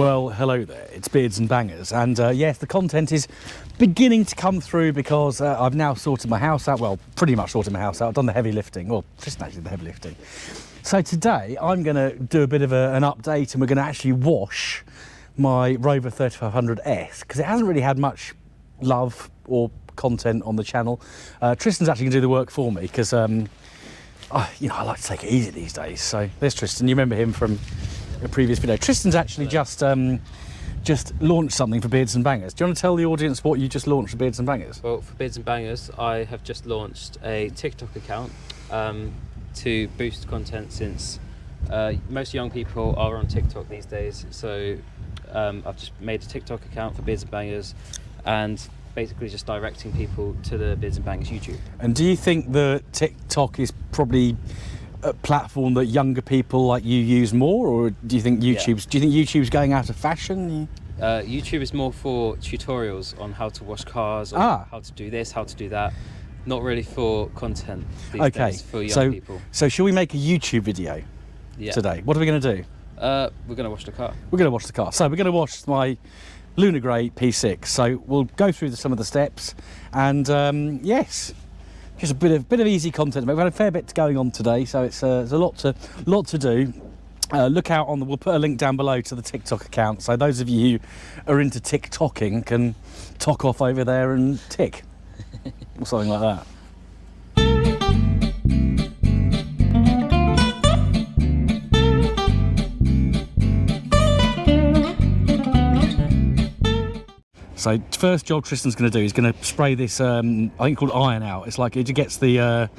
Well, hello there, it's Beards and Bangers, and yes, the content is beginning to come through because I've now sorted my house out, well, pretty much sorted my house out. I've done the heavy lifting, well, Tristan actually did the heavy lifting. So today I'm going to do a bit of an update, and we're going to actually wash my Rover 3500S, because it hasn't really had much love or content on the channel. Tristan's actually going to do the work for me, because, you know, I like to take it easy these days. So there's Tristan, you remember him from a previous video. Tristan's actually just launched something for Beards and Bangers. Do you want to tell the audience what you just launched for Beards and Bangers? Well, for Beards and Bangers, I have just launched a TikTok account to boost content, since most young people are on TikTok these days. So I've just made a TikTok account for Beards and Bangers, and basically just directing people to the Beards and Bangers YouTube. And do you think that TikTok is probably a platform that younger people like you use more, or do you think YouTube's going out of fashion? YouTube is more for tutorials on how to wash cars, or how to do this, how to do that. Not really for content these days for young people. So shall we make a YouTube video today? What are we going to do? We're going to wash the car. We're going to wash the car. So we're going to wash my Lunar Grey P6. So we'll go through some of the steps, and yes, just a bit of easy content. We've had a fair bit going on today, so it's there's a lot to do. Look out we'll put a link down below to the TikTok account, so those of you who are into TikToking can tock off over there and tick or something like that. So first job Tristan's going to do is going to spray this, I think called iron out. It's like it gets the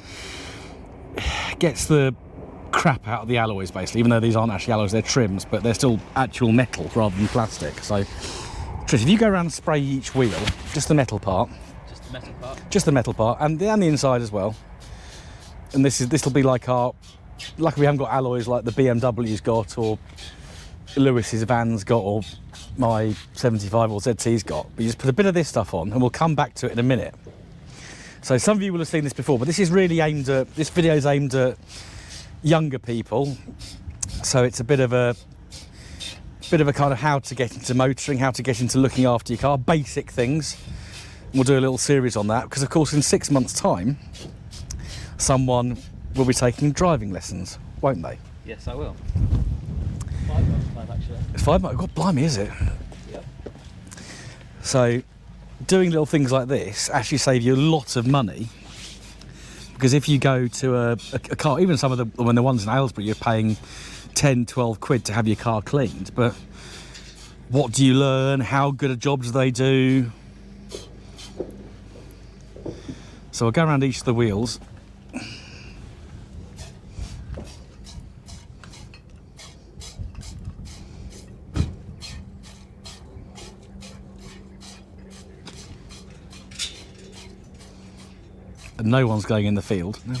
crap out of the alloys, basically, even though these aren't actually alloys, they're trims, but they're still actual metal rather than plastic. So Tris, if you go around and spray each wheel, just the metal part. Just the metal part? Just the metal part, and the inside as well. And this will be like luckily we haven't got alloys like the BMW's got, or Lewis's van's got, or my 75 or ZT's got, but you just put a bit of this stuff on, and we'll come back to it in a minute. So some of you will have seen this before, but this is really this video is aimed at younger people, so it's a bit of a kind of how to get into motoring, how to get into looking after your car, basic things. We'll do a little series on that, because of course in 6 months' time someone will be taking driving lessons, won't they? Yes, I will. 5 months time, actually. It's 5 months. God blimey, is it? Yep. So doing little things like this actually save you a lot of money, because if you go to a car, even some of the ones in Aylesbury, you're paying 10, 12 quid to have your car cleaned, but what do you learn? How good a job do they do? So I'll go around each of the wheels. And no one's going in the field. No.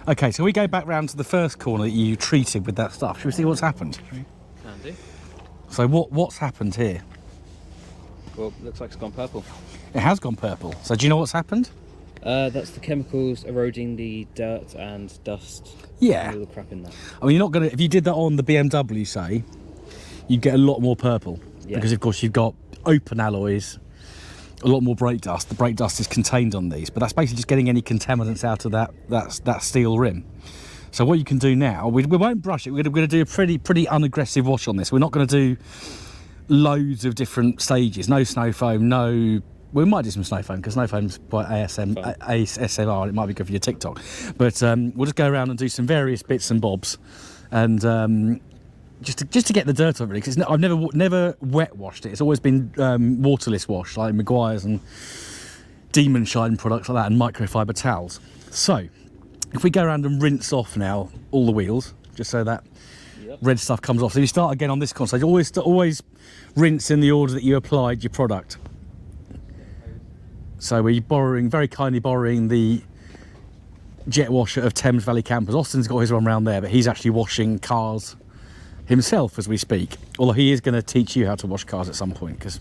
Okay, so we go back round to the first corner that you treated with that stuff. Should we see what's happened? Can do. So what's happened here? Well, looks like it's gone purple. It has gone purple. So do you know what's happened? That's the chemicals eroding the dirt and dust. Yeah. And all the crap in there. I mean, you're not going to, if you did that on the BMW, say, you'd get a lot more purple. Yeah. Because of course you've got open alloys, a lot more brake dust. The brake dust is contained on these, but that's basically just getting any contaminants out of that steel rim. So what you can do now, we won't brush it. We're going to do a pretty unaggressive wash on this. We're not going to do loads of different stages. No snow foam, no. We might do some snow foam, because snow foam's quite ASMR. It might be good for your TikTok. But we'll just go around and do some various bits and bobs, and just to get the dirt off it, because I've never wet washed it. It's always been waterless wash, like Maguire's and Demon Shine products like that, and microfiber towels. So if we go around and rinse off now all the wheels, just so that red stuff comes off. So you start again on this console. Always rinse in the order that you applied your product. So we're very kindly borrowing the jet washer of Thames Valley Campers. Austin's got his one around there, but he's actually washing cars himself as we speak, although he is going to teach you how to wash cars at some point, because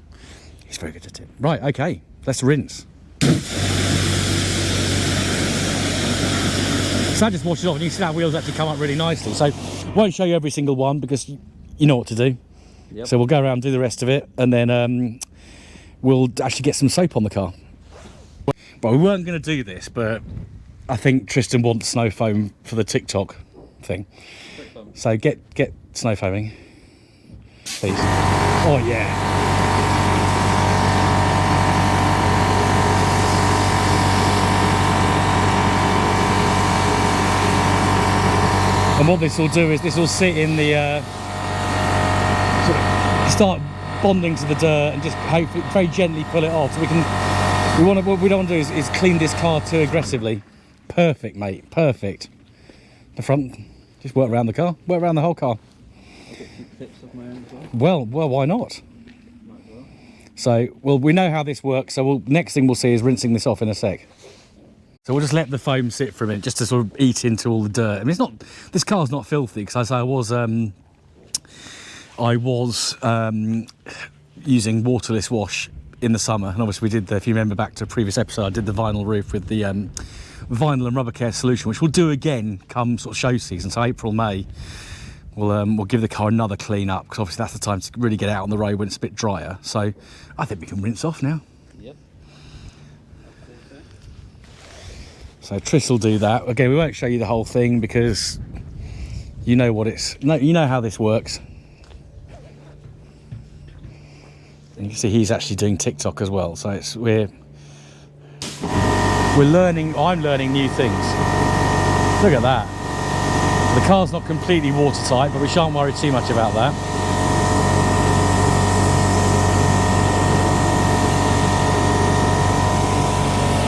he's very good at it. Right, okay, let's rinse. So that just washes off, and you can see that wheels actually come up really nicely. So won't show you every single one because you know what to do. Yep. So we'll go around and do the rest of it, and then we'll actually get some soap on the car. But we weren't going to do this, but I think Tristan wants snow foam for the TikTok thing. So get snow foaming, please. Oh yeah. And what this will do is this will sit in the sort of start bonding to the dirt and just hopefully very gently pull it off. So what we don't want to do is clean this car too aggressively. Perfect, mate. Perfect. The front, just work around the car, work around the whole car. I'll get some clips of my own as well. Well, why not? So, well, we know how this works. So, next thing we'll see is rinsing this off in a sec. So we'll just let the foam sit for a minute, just to sort of eat into all the dirt. I mean, this car's not filthy because I was using waterless wash in the summer, and obviously we did if you remember back to a previous episode, I did the vinyl roof with the vinyl and rubber care solution, which we'll do again come sort of show season. So April, May, we'll give the car another clean up because obviously that's the time to really get out on the road when it's a bit drier. So I think we can rinse off now. Yep. So Tris will do that. Again, we won't show you the whole thing because you know you know how this works. And you can see he's actually doing TikTok as well. So we're learning. I'm learning new things. Look at that. The car's not completely watertight, but we shan't worry too much about that.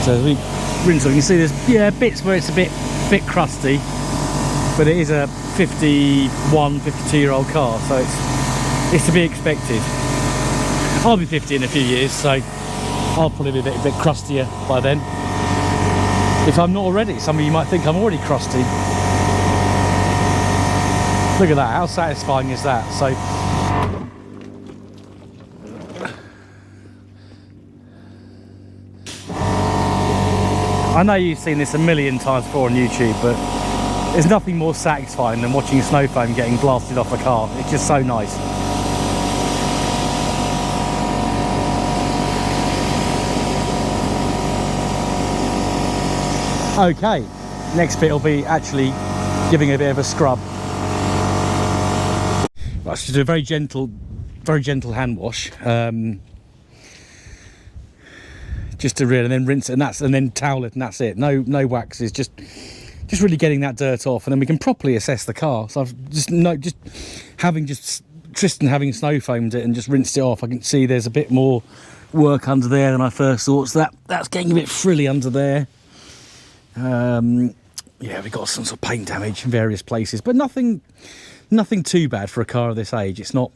So as we rinse off, you can see there's bits where it's a bit crusty, but it is a 52-year-old car, so it's to be expected. I'll be 50 in a few years, so I'll probably be a bit crustier by then. If I'm not already, some of you might think I'm already crusty. Look at that, how satisfying is that? So I know you've seen this a million times before on YouTube, but there's nothing more satisfying than watching snow foam getting blasted off a car. It's just so nice. Okay, next bit will be actually giving a bit of a scrub. Right, so do a very gentle hand wash. Just to and then rinse it, and then towel it, and that's it. No waxes, just really getting that dirt off, and then we can properly assess the car. So I've Tristan having snow foamed it and just rinsed it off, I can see there's a bit more work under there than I first thought. So that's getting a bit frilly under there. Yeah, we got some sort of paint damage in various places, but nothing too bad for a car of this age. It's not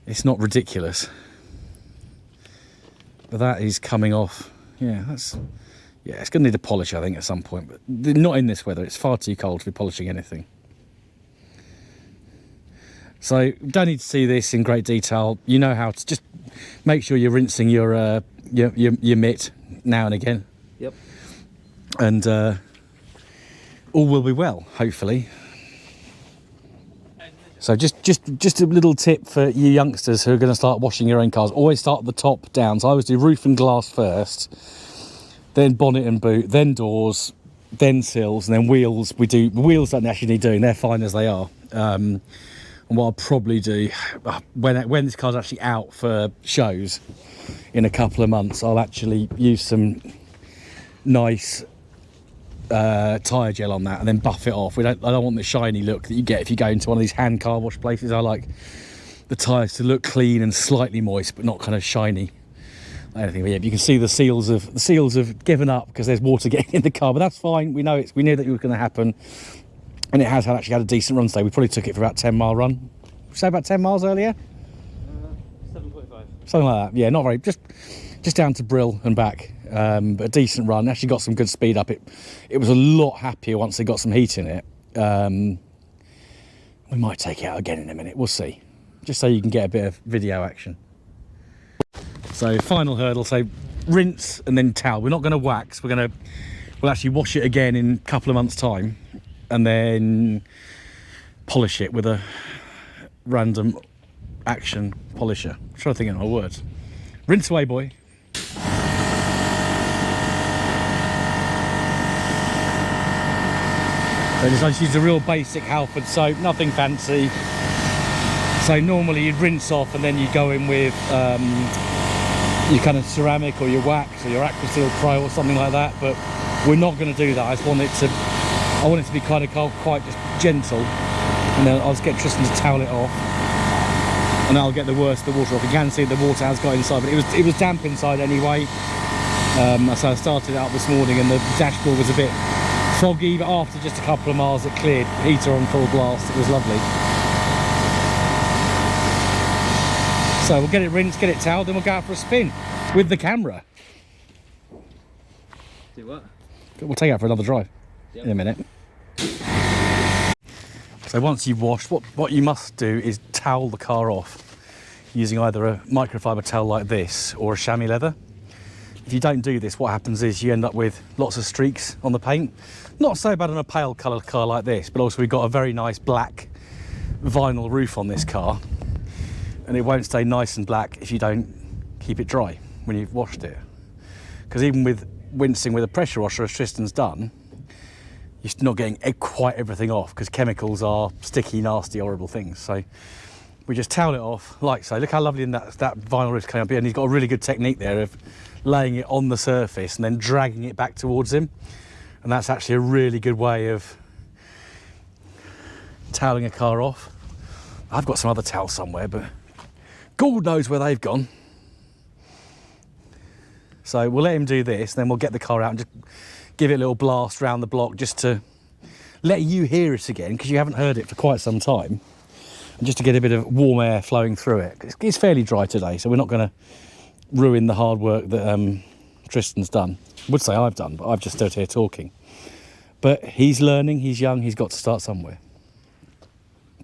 ridiculous. But that is coming off. Yeah, it's going to need a polish, I think, at some point, but not in this weather. It's far too cold to be polishing anything. So don't need to see this in great detail. You know how to just make sure you're rinsing your mitt now and again. Yep. And all will be well, hopefully. So just a little tip for you youngsters who are going to start washing your own cars. Always start at the top down. So I always do roof and glass first, then bonnet and boot, then doors, then sills, and then wheels. Wheels don't actually need doing. They're fine as they are. And what I'll probably do when this car's actually out for shows in a couple of months, I'll actually use some nice tyre gel on that and then buff it off. I don't want the shiny look that you get if you go into one of these hand car wash places. I like the tyres to look clean and slightly moist, but not kind of shiny. Anything. But yeah, you can see the seals have given up because there's water getting in the car, but that's fine. We knew that it was going to happen, and it has actually had a decent run today. We probably took it for about 10-mile run. Did you say about 10 miles earlier? 7.5. Something like that. Yeah, not very. Just down to Brill and back. But a decent run. Actually got some good speed up. It was a lot happier once they got some heat in it. We might take it out again in a minute. We'll see. Just so you can get a bit of video action. So final hurdle. So rinse and then towel. We're not going to wax. We're going to we'll actually wash it again in a couple of months' time, and then polish it with a random action polisher. I'm trying to think of my words. Rinse away, boy. So I just use a real basic Halford soap, nothing fancy. So normally you'd rinse off and then you go in with your kind of ceramic or your wax or your Aquasil Pro or something like that, but we're not going to do that. I want it to be kind of quite just gentle, and then I'll just get Tristan to towel it off, and I'll get the worst of the water off. You can see the water has got inside, but it was damp inside anyway. So I started it up this morning, and the dashboard was a bit foggy, but after just a couple of miles it cleared. Heater on full blast, it was lovely. So we'll get it rinsed, get it toweled, then we'll go out for a spin with the camera. Do what? We'll take it out for another drive in a minute. So once you've washed, what you must do is towel the car off using either a microfiber towel like this or a chamois leather. If you don't do this, what happens is you end up with lots of streaks on the paint. Not so bad on a pale coloured car like this, but also we've got a very nice black vinyl roof on this car, and it won't stay nice and black if you don't keep it dry when you've washed it. Because even with rinsing with a pressure washer, as Tristan's done, you're not getting quite everything off, because chemicals are sticky, nasty, horrible things. So we just towel it off like so. Look how lovely that vinyl roof came up here, and he's got a really good technique there of laying it on the surface and then dragging it back towards him, and that's actually a really good way of toweling a car off. I've got some other towels somewhere, but God knows where they've gone. So we'll let him do this, then we'll get the car out and just give it a little blast around the block, just to let you hear it again, because you haven't heard it for quite some time, and just to get a bit of warm air flowing through it. It's fairly dry today, so we're not going to ruin the hard work that Tristan's done. I would say I've done, but I've just stood here talking. But he's learning, he's young, he's got to start somewhere.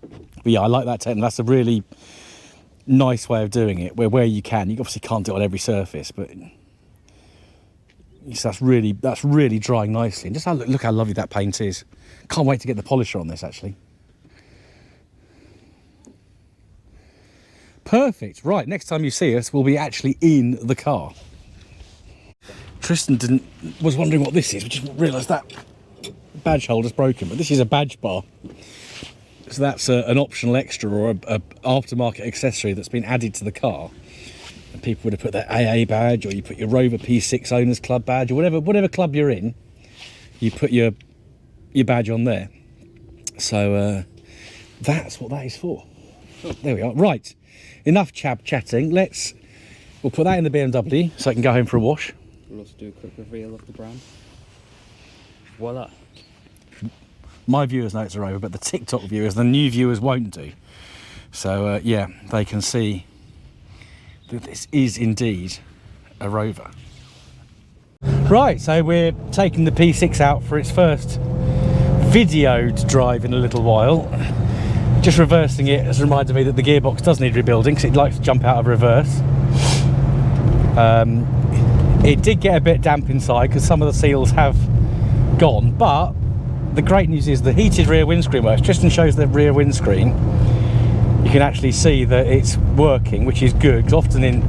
But yeah, I like that technique. That's a really nice way of doing it, where you can. You obviously can't do it on every surface, but that's really drying nicely. And just look how lovely that paint is. Can't wait to get the polisher on this, actually. Perfect. Right, next time you see us, we'll be actually in the car. Tristan was wondering what this is. We just realised that badge holder's broken, but this is a badge bar. So that's an optional extra, or a aftermarket accessory that's been added to the car. And people would have put their AA badge, or you put your Rover P6 Owners Club badge, or whatever club you're in, you put your badge on there. So that's what that is for. There we are. Right. Enough chatting. We'll put that in the BMW so I can go home for a wash. We'll also do a quick reveal of the brand. Voila. My viewers know it's a Rover, but the TikTok viewers, the new viewers, won't do. So yeah, they can see that this is indeed a Rover. Right, so we're taking the P6 out for its first videoed drive in a little while. Just reversing it has reminded me that the gearbox does need rebuilding, because it likes to jump out of reverse. It did get a bit damp inside because some of the seals have gone, but the great news is the heated rear windscreen works. Tristan shows the rear windscreen. You can actually see that it's working, which is good, because often in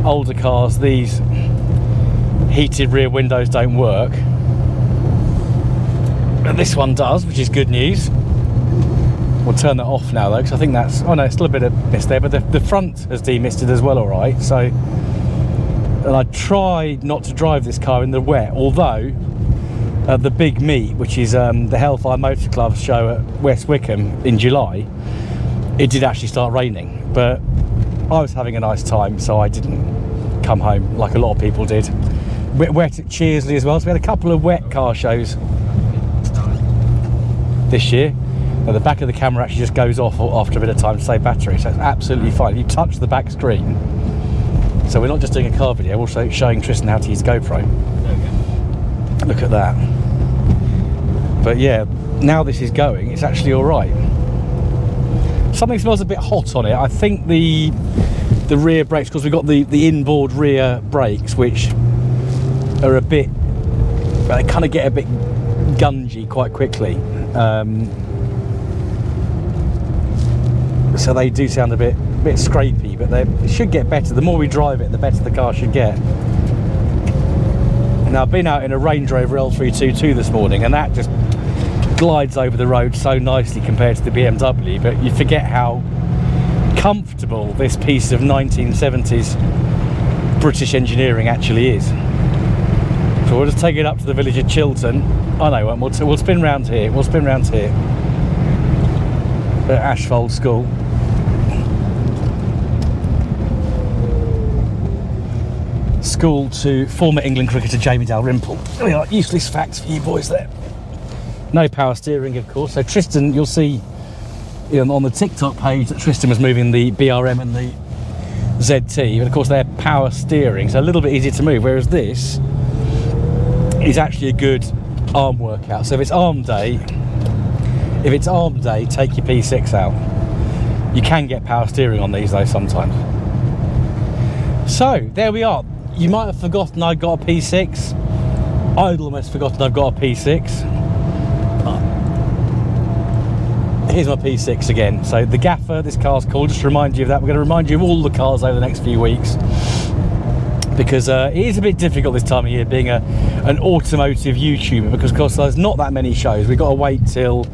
older cars these heated rear windows don't work, but this one does, which is good news. We'll turn that off now though, because I think that's, oh no, it's still a bit of mist there, but the front has demisted as well, all right. So, and I tried not to drive this car in the wet, although at the big meet, which is the Hellfire Motor Club show at West Wickham in July, it did actually start raining, but I was having a nice time, so I didn't come home like a lot of people did. Wet at Cheersley as well, so we had a couple of wet car shows this year. Now the back of the camera actually just goes off after a bit of time to save battery, so it's absolutely fine. If you touch the back screen, so we're not just doing a car video, we're also showing Tristan how to use GoPro. Look at that. But yeah, now this is going, it's actually all right. Something smells a bit hot on it. I think the rear brakes, because we've got the inboard rear brakes, which are a bit but they kind of get a bit gungy quite quickly. So they do sound a bit scrapey, but they should get better. The more we drive it, the better the car should get. Now, I've been out in a Range Rover L322 this morning, and that just glides over the road so nicely compared to the BMW, but you forget how comfortable this piece of 1970s British engineering actually is. So we'll just take it up to the village of Chiltern. Oh no, we'll spin round here. We'll spin round here at Ashfold School. School to former England cricketer Jamie Dalrymple. There we are, useless facts for you boys there. No power steering, of course. So Tristan, you'll see on the TikTok page that Tristan was moving the BRM and the ZT, but of course they're power steering, so a little bit easier to move, whereas this is actually a good arm workout. So if it's arm day, take your P6 out. You can get power steering on these though sometimes. So there we are. You might have forgotten I got a P6. I'd almost forgotten I've got a P6. Here's my P6 again. So the Gaffer, this car's called, just to remind you of that. We're going to remind you of all the cars over the next few weeks, because it is a bit difficult this time of year being an automotive YouTuber, because of course there's not that many shows. We've got to wait till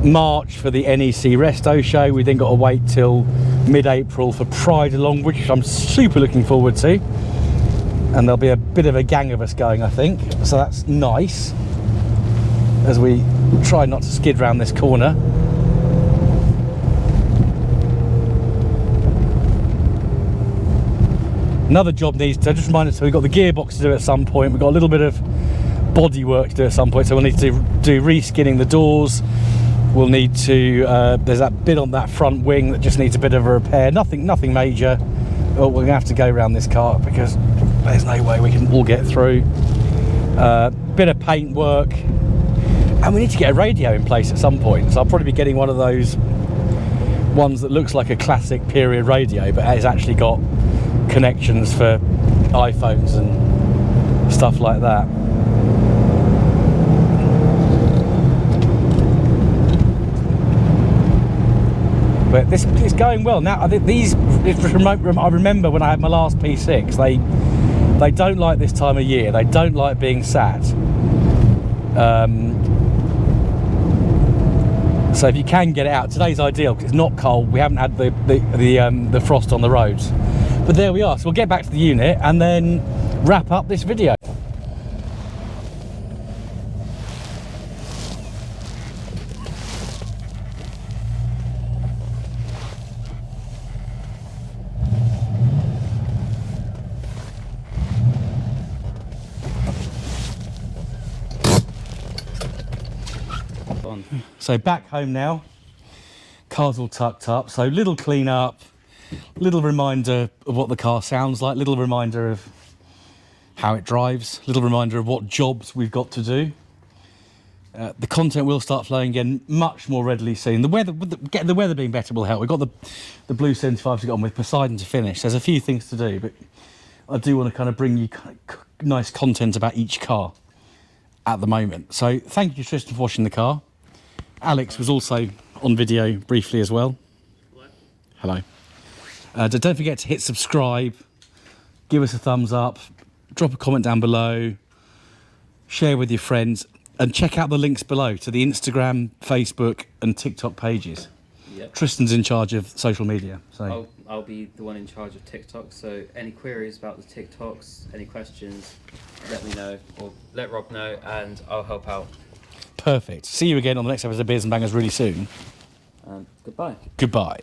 March for the NEC Resto show. We then got to wait till mid-April for Pride Along, which I'm super looking forward to, and there'll be a bit of a gang of us going, I think, so that's nice as we try not to skid round this corner. Another job needs to, just remind us, so we've got the gearbox to do at some point, we've got a little bit of body work to do at some point, so we'll need to do reskinning the doors. We'll need to, there's that bit on that front wing that just needs a bit of a repair, nothing major. Oh, we're gonna have to go around this car because there's no way we can all get through. Bit of paint work, and we need to get a radio in place at some point, so I'll probably be getting one of those ones that looks like a classic period radio but has actually got connections for iPhones and stuff like that. But this is going well. Now I think these remote, I remember when I had my last P6, they don't like this time of year. They don't like being sat. So if you can get it out, today's ideal because it's not cold. We haven't had the frost on the roads. But there we are. So we'll get back to the unit and then wrap up this video. So back home now, car's all tucked up, so little clean up, little reminder of what the car sounds like, little reminder of how it drives, little reminder of what jobs we've got to do. The content will start flowing again much more readily soon. The weather being better will help. We've got the blue 75 to get on with, Poseidon to finish. There's a few things to do, but I do want to kind of bring you nice content about each car at the moment. So thank you, Tristan, for washing the car. Alex was also on video briefly as well. Hello. Don't forget to hit subscribe, give us a thumbs up, drop a comment down below, share with your friends, and check out the links below to the Instagram, Facebook and TikTok pages. Yep. Tristan's in charge of social media. So I'll be the one in charge of TikTok, so any queries about the TikToks, any questions, let me know, or let Rob know, and I'll help out. Perfect. See you again on the next episode of Beers and Bangers really soon. Goodbye. Goodbye.